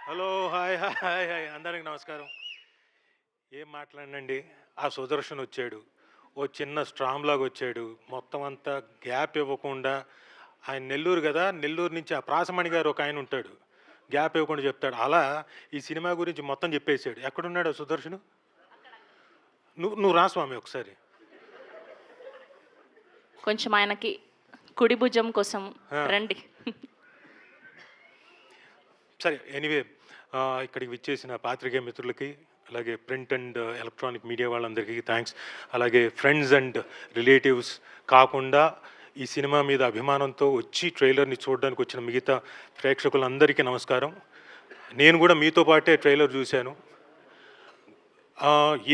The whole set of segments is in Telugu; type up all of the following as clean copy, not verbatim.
Hello hi hi hi hi అందరికి నమస్కారం. ఏం మాట్లాడినండి, ఆ సుదర్శన్ వచ్చాడు, ఓ చిన్న స్ట్రామ్ లాగా వచ్చాడు, మొత్తం అంతా గ్యాప్ ఇవ్వకుండా. ఆయన నెల్లూరు కదా, నెల్లూరు నుంచి ఆ ప్రాసమణి గారు ఒక ఆయన ఉంటాడు, గ్యాప్ ఇవ్వకుండా చెప్తాడు. అలా ఈ సినిమా గురించి మొత్తం చెప్పేశాడు. ఎక్కడున్నాడు ఆ సుదర్శను? నువ్వు నువ్వు రా స్వామి ఒకసారి. కొంచెం ఆయనకి కుడి భుజం కోసం రండి. సరే, ఎనీవే, ఇక్కడికి విచ్చేసిన పాత్రికేయ మిత్రులకి, అలాగే ప్రింట్ అండ్ ఎలక్ట్రానిక్ మీడియా వాళ్ళందరికీ థ్యాంక్స్. అలాగే ఫ్రెండ్స్ అండ్ రిలేటివ్స్ కాకుండా ఈ సినిమా మీద అభిమానంతో వచ్చి ట్రైలర్ని చూడడానికి వచ్చిన మిగతా ప్రేక్షకులందరికీ నమస్కారం. నేను కూడా మీతో పాటే ట్రైలర్ చూశాను.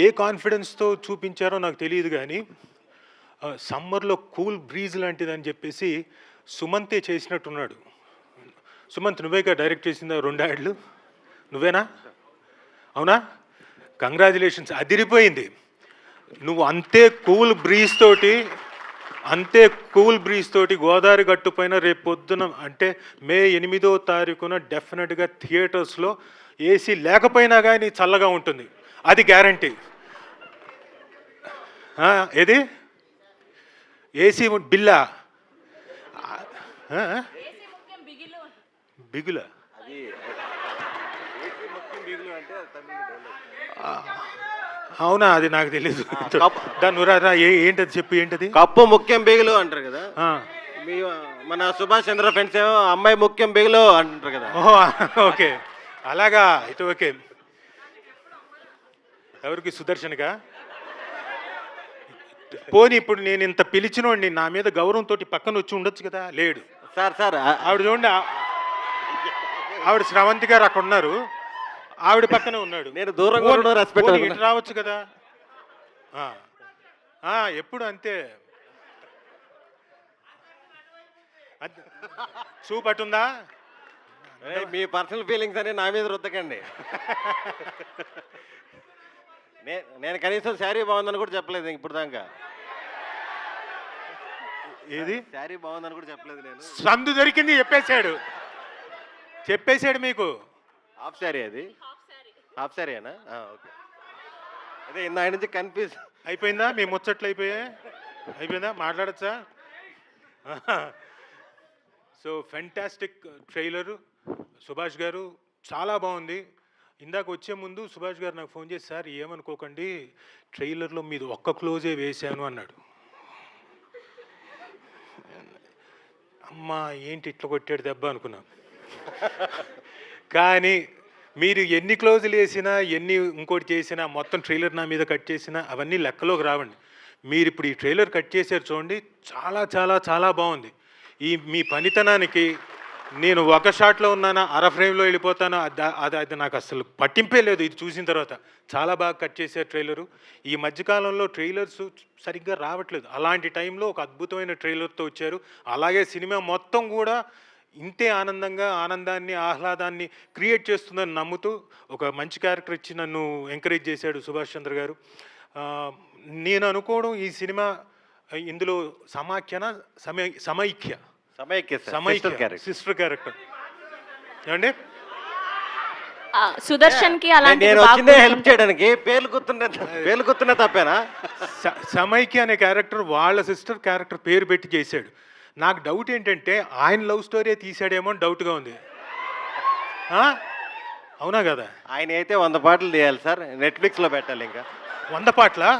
ఏ కాన్ఫిడెన్స్తో చూపించారో నాకు తెలియదు, కానీ సమ్మర్లో కూల్ బ్రీజ్ లాంటిదని చెప్పేసి సుమంతే చేసినట్టున్నాడు. సుమంత్, నువ్వేగా డైరెక్ట్ చేసిందా 2 యాడ్లు? నువ్వేనా? అవునా? కంగ్రాచులేషన్స్, అదిరిపోయింది. నువ్వు అంతే కూల్ బ్రీజ్ తోటి గోదావరి గట్టు పైన రేపు పొద్దున అంటే మే 8వ తారీఖున డెఫినెట్గా థియేటర్స్లో ఏసీ లేకపోయినా కానీ చల్లగా ఉంటుంది, అది గ్యారంటీ. ఏది ఏసీ బిల్లా? బిగుల? అవునా, అది నాకు తెలీదు. దాని ఏంటది చెప్పు, ఏంటది? కప్పు ముఖ్యం బిగులు అంటారు కదా, మీ మన సుభాష్ చంద్ర ఫ్రెండ్స్ ఏమో అమ్మాయి ముఖ్యం బిగులు అంటారు కదా. ఓహో, ఓకే, అలాగా అయితే ఓకే. ఎవరికి? సుదర్శన్గా? పోనీ ఇప్పుడు నేను ఇంత పిలిచినోండి, నా మీద గౌరవంతో పక్కన వచ్చి ఉండొచ్చు కదా, లేడు. సార్ ఆవిడ చూడండి, ఆవిడ శ్రవంతి గారు అక్కడ ఉన్నారు, ఆవిడ పక్కనే ఉన్నాడు. నేను దూరంగా రెస్పెక్ట్ రావచ్చు కదా. ఎప్పుడు అంతే. చూపట్టుందా? మీ పర్సనల్ ఫీలింగ్స్ అని నా మీద రుద్దకండి. నేను కనీసం శారీ బాగుందని కూడా చెప్పలేదు ఇప్పుడు దాకా. ఏది శారీ బాగుందని కూడా చెప్పలేదు నేను. సందు దొరికింది చెప్పేశాడు మీకు. హాఫ్ శారీ, అది హాఫ్ శారీనా? ఓకే, అదే ఇందా నుంచి కన్ఫ్యూజ్ అయిపోయిందా? మీ ముచ్చట్లు అయిపోయిందా? మాట్లాడచ్చా? సో ఫెంటాస్టిక్ ట్రైలరు సుభాష్ గారు, చాలా బాగుంది. ఇందాక వచ్చే ముందు సుభాష్ గారు నాకు ఫోన్ చేసి, సార్ ఏమనుకోకండి, ట్రైలర్లో మీది ఒక్క క్లోజే వేశాను అన్నాడు. అమ్మా ఏంటి ఇట్లా కొట్టాడు దెబ్బ అనుకున్నా. కానీ మీరు ఎన్ని క్లోజులు వేసినా, ఎన్ని ఇంకోటి చేసినా, మొత్తం ట్రైలర్ నా మీద కట్ చేసినా అవన్నీ లెక్కలోకి రావండి. మీరు ఇప్పుడు ఈ ట్రైలర్ కట్ చేశారు చూడండి, చాలా చాలా చాలా బాగుంది. మీ పనితనానికి నేను ఒక షాట్లో ఉన్నానా, అర ఫ్రేమ్లో వెళ్ళిపోతాను, అది నాకు అసలు పట్టింపే లేదు. ఇది చూసిన తర్వాత చాలా బాగా కట్ చేశారు ట్రైలరు. ఈ మధ్యకాలంలో ట్రైలర్స్ సరిగ్గా రావట్లేదు, అలాంటి టైంలో ఒక అద్భుతమైన ట్రైలర్తో వచ్చారు. అలాగే సినిమా మొత్తం కూడా ఇంతే ఆనందాన్ని ఆహ్లాదాన్ని క్రియేట్ చేస్తుందని నమ్ముతూ ఒక మంచి క్యారెక్టర్ ఇచ్చి నన్ను ఎంకరేజ్ చేశాడు సుభాష్ చంద్ర గారు. నేను అనుకోవడం ఈ సినిమా ఇందులో సమైక్య సిస్టర్ క్యారెక్టర్ ఏమండి? సుదర్శన్ కి అలాంటి హెల్ప్ చేయడానికి పేర్లు గుర్తున్నా తప్పేనా? సమైక్య అనే క్యారెక్టర్ వాళ్ళ సిస్టర్ క్యారెక్టర్ పేరు పెట్టి చేశాడు. నాకు డౌట్ ఏంటంటే ఆయన లవ్ స్టోరీ తీసాడేమో అని డౌట్గా ఉంది. అవునా కదా? ఆయన అయితే 100 పాటలు తీయాలి సార్, నెట్ఫ్లిక్స్లో పెట్టాలి. ఇంకా 100 పాటలా?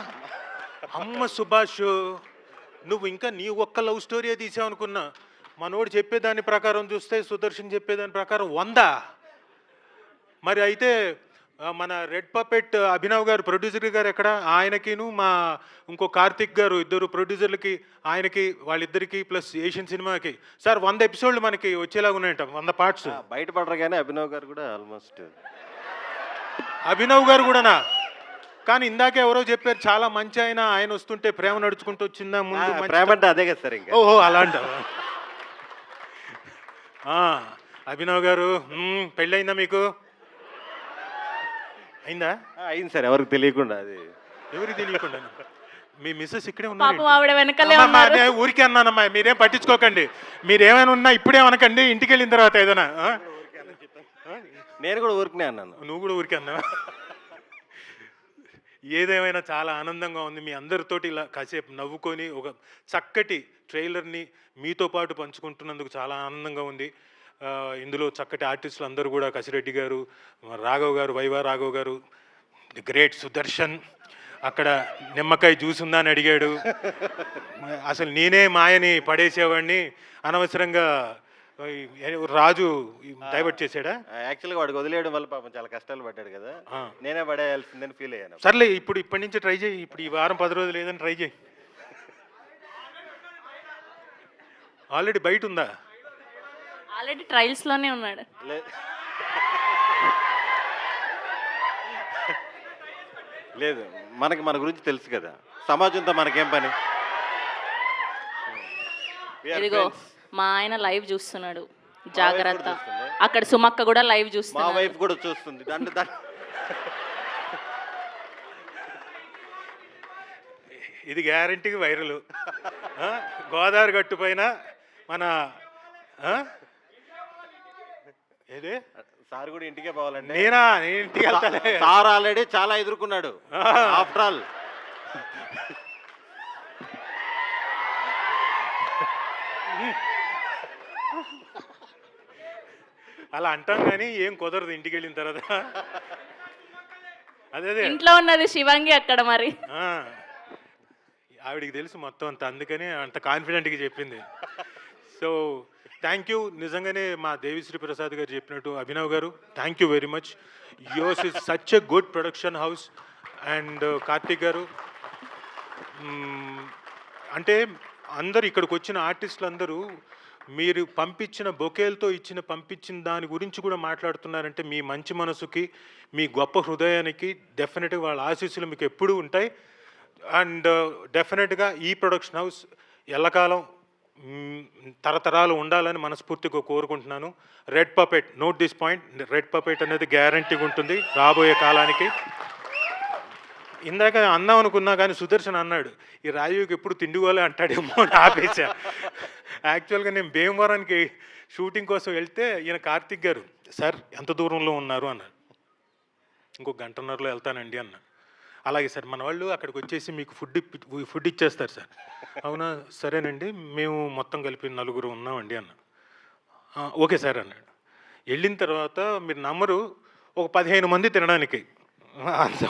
అమ్మ సుభాష్, నువ్వు ఇంకా నీ ఒక్క లవ్ స్టోరీ తీసావు అనుకున్నా. మనోడు చెప్పేదాని ప్రకారం చూస్తే, సుదర్శన్ చెప్పేదాని ప్రకారం 100. మరి అయితే మన రెడ్ పపెట్ అభినవ్ గారు, ప్రొడ్యూసర్ గారు ఎక్కడ? ఆయనకిను మా ఇంకో కార్తిక్ గారు, ఇద్దరు ప్రొడ్యూసర్లకి, ఆయనకి, వాళ్ళిద్దరికి ప్లస్ ఏషియన్ సినిమాకి సార్ 100 ఎపిసోడ్లు మనకి వచ్చేలాగా ఉన్నాయంట, 100 పార్ట్స్. బయటపడరు కానీ అభినవ్ గారు కూడా ఆల్మోస్ట్. అభినవ్ గారు కూడానా? కానీ ఇందాకే ఎవరో చెప్పారు చాలా మంచి ఆయన వస్తుంటే ప్రేమ నడుచుకుంటూ వచ్చిందా ముందు? ప్రేమ అంటే అదే కదా సార్. ఇంకా ఓహో, అలాంటి. అభినవ్ గారు, పెళ్ళయిందా మీకు? అయిందా? అయింది సార్, ఎవరికి తెలియకుండా. అది ఎవరికి తెలియకుండా? మీ మిస్సెస్ ఇక్కడే ఉన్నారు. ఊరికే అన్నానమ్మా, మీరేం పట్టించుకోకండి. మీరేమైనా ఉన్నా ఇప్పుడేమనకండి, ఇంటికి వెళ్ళిన తర్వాత ఏదైనా. నేను కూడా ఊరికనే అన్నాను. నువ్వు కూడా ఊరికే అన్నావా? ఏదేమైనా చాలా ఆనందంగా ఉంది మీ అందరితోటి ఇలా కాసేపు నవ్వుకొని ఒక చక్కటి ట్రైలర్ని మీతో పాటు పంచుకుంటున్నందుకు చాలా ఆనందంగా ఉంది. ఇందులో చక్కటి ఆర్టిస్టులు అందరూ కూడా కసిరెడ్డి గారు, రాఘవ్ గారు, వైవా రాఘవ్ గారు, ది గ్రేట్ సుదర్శన్, అక్కడ నిమ్మకాయ జ్యూస్ ఉందా అని అడిగాడు. అసలు నేనే మాయని పడేసేవాడిని, అనవసరంగా రాజు డైవర్ట్ చేశాడా? యాక్చువల్గా వాడికి వదిలేయడం వల్ల పాపం చాలా కష్టాలు పడ్డాడు కదా, నేనే పడేయాల్సిందని ఫీల్ అయ్యాను. సర్లే ఇప్పటి నుంచి ట్రై చేయి. ఇప్పుడు ఈ వారం 10 రోజులు ఏదని ట్రై చేయి. ఆల్రెడీ బయట ఉందా? ఆల్రెడీ ట్రయల్స్లోనే ఉన్నాడు. లేదు, మనకి మన గురించి తెలుసు కదా, సమాజంతో మనకేం పని. ఇదిగో మా ఆయన లైవ్ చూస్తున్నాడు, జాగ్రత్త. అక్కడ సుమక్క కూడా లైవ్ మా చూస్తుంది. వైఫ్ కూడా చూస్తుంది. ఇది గ్యారంటీగా వైరల్. గోదావరి గట్టు పైన మన ఏదే సార్ కూడా ఇంటికే పోవాలండి. నేను ఇంటికి వెళ్తానే. సార్ ఆల్రెడీ చాలా ఎదుర్కొన్నాడు. ఆఫ్టర్ ఆల్ అలా అంటాం కానీ ఏం కుదరదు ఇంటికి వెళ్ళిన తర్వాత. అదే ఇంట్లో ఉన్నది శివంగి అక్కడ మరి. ఆవిడికి తెలుసు మొత్తం అంత, అందుకని అంత కాన్ఫిడెంట్గా చెప్పింది. So thank you. నిజంగానే మా దేవిశ్రీ ప్రసాద్ గారు చెప్పినట్టు, అభినవ్ గారు thank you very much. Yours is such a good production house. And Karthik గారు, అంటే అందరు ఇక్కడికి వచ్చిన ఆర్టిస్టులు అందరూ మీరు పంపించిన బొకేలతో పంపించిన దాని గురించి కూడా మాట్లాడుతున్నారంటే మీ మంచి మనసుకి, మీ గొప్ప హృదయానికి డెఫినెట్గా వాళ్ళ ఆశీస్సులు మీకు ఎప్పుడూ ఉంటాయి. అండ్ డెఫినెట్గా ఈ ప్రొడక్షన్ హౌస్ ఎల్లకాలం తరతరాలు ఉండాలని మనస్ఫూర్తిగా కోరుకుంటున్నాను. Red puppet, note this point, red puppet అనేది గ్యారంటీగా ఉంటుంది రాబోయే కాలానికి. ఇందాక అందాం అనుకున్నా కానీ సుదర్శన్ అన్నాడు ఈ రాజీవ్కి ఎప్పుడు తిండిగోలే అంటాడేమో అని ఆపేశా. యాక్చువల్గా నేను భీమవరానికి షూటింగ్ కోసం వెళ్తే ఈయన కార్తిక్ గారు, సార్ ఎంత దూరంలో ఉన్నారు అన్నారు. ఇంకొక గంటన్నరలో వెళ్తానండి అన్న. అలాగే సార్ మన వాళ్ళు అక్కడికి వచ్చేసి మీకు ఫుడ్ ఇచ్చేస్తారు సార్. అవునా, సరేనండి, మేము మొత్తం కలిపి 4 ఉన్నామండి అన్న. ఓకే సార్ అన్నాడు. వెళ్ళిన తర్వాత మీరు నమ్మరు, ఒక 15 మంది తినడానికి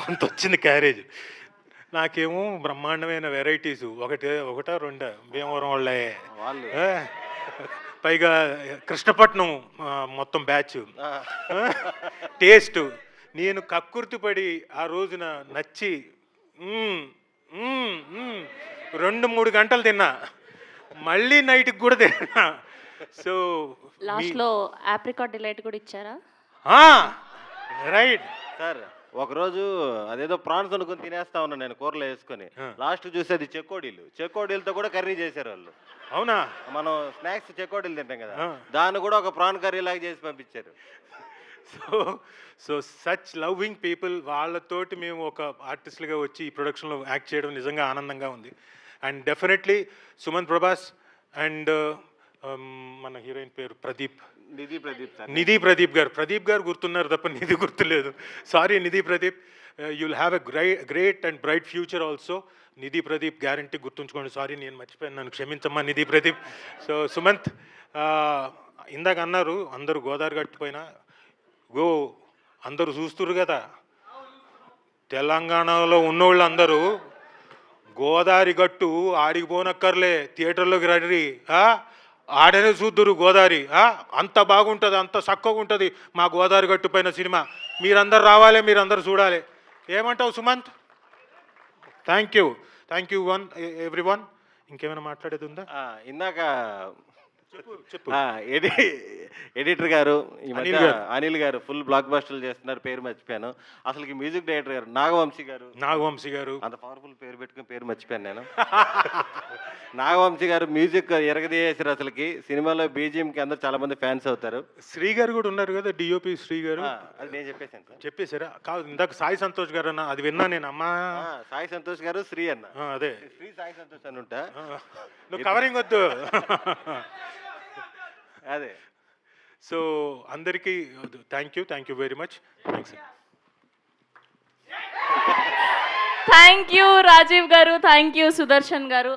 అంత వచ్చింది క్యారేజ్. నాకేమో బ్రహ్మాండమైన వెరైటీసు, ఒకటా రెండా భీమవరం వాళ్ళే, పైగా కృష్ణపట్నం మొత్తం బ్యాచ్, టేస్ట్. నేను కక్కుర్తిపడి ఆ రోజున నచ్చి 2-3 గంటలు తిన్నా, మళ్ళీ నైట్కి కూడా తిన్నా. సో లాస్ట్లో ఆప్రికాట్ డిలైట్ కూడా ఇచ్చారా? Right sir. ఒకరోజు అదేదో ప్రాన్స్ అనుకుని తినేస్తా ఉన్నాను నేను కూరలో వేసుకొని, లాస్ట్ చూసి అది చెక్కోడీలతో కూడా కర్రీ చేశారు వాళ్ళు. అవునా? మనం స్నాక్స్ చెక్కోడీలు తింటాం కదా, దాన్ని కూడా ఒక ప్రాన్ కర్రీ లాగా చేసి పంపించారు. సో సచ్ లవింగ్ పీపుల్, వాళ్ళతోటి మేము ఒక ఆర్టిస్టులుగా వచ్చి ఈ ప్రొడక్షన్లో యాక్ట్ చేయడం నిజంగా ఆనందంగా ఉంది. And definitely Suman Prabhas and మన హీరోయిన్ పేరు నిధి ప్రదీప్ గారు గుర్తున్నారు తప్ప నిధి గుర్తులేదు. Sorry Nidhi Pradeep, you will have a great and bright future also. Nidhi Pradeep guarantee గుర్తుంచుకోండి. సారీ నేను మర్చిపోయాను, నన్ను క్షమించమ్మా నిధి ప్రదీప్. సో సుమంత్, ఇందాక అన్నారు అందరూ గోదావరి గట్టు పైన అందరూ చూస్తున్నారు కదా, తెలంగాణలో ఉన్నోళ్ళు అందరూ గోదావరి గట్టు ఆడికి పోనక్కర్లే, థియేటర్లోకి రండి, ఆడనే చూద్దురు గోదావరి, అంత బాగుంటుంది, అంత చక్కగా ఉంటుంది మా గోదావరి గట్టు పైన సినిమా. మీరందరూ రావాలి, మీరందరూ చూడాలి. ఏమంటావు Sumanth? Thank you every one. ఇంకేమైనా మాట్లాడేది ఉందా? ఇందాక ఎడిటర్ గారు ఈ మధ్య అనిల్ గారు ఫుల్ బ్లాక్ బస్టర్లు చేస్తున్నారు, పేరు మర్చిపోయాను. అసలుకి మ్యూజిక్ డైరెక్టర్ గారు నాగవంశీ గారు అంత పవర్ఫుల్ పేరు పెట్టుకుని పేరు మర్చిపోయాను నేను. నాగవంశీ గారు మ్యూజిక్ ఎరగదీసారు. అసలుకి సినిమాలో బీజిఎంకి అందరు చాలా మంది ఫ్యాన్స్ అవుతారు. శ్రీ గారు కూడా ఉన్నారు కదా, డిఓపి శ్రీ గారు. అది నేను చెప్పేసాను సార్. చెప్పేశారా? కాదు, ఇందాక సాయి సంతోష్ గారు అన్న, అది విన్నా నేను. అమ్మా సాయి సంతోష్ గారు, శ్రీ అన్న. అదే శ్రీ సాయి సంతోష్ అని ఉంటా, నువ్వు కవరింగ్ వద్దు. అదే సో అందరికీ thank you very much. Thanks. Thank you Rajiv garu, thank you Sudarshan గారు.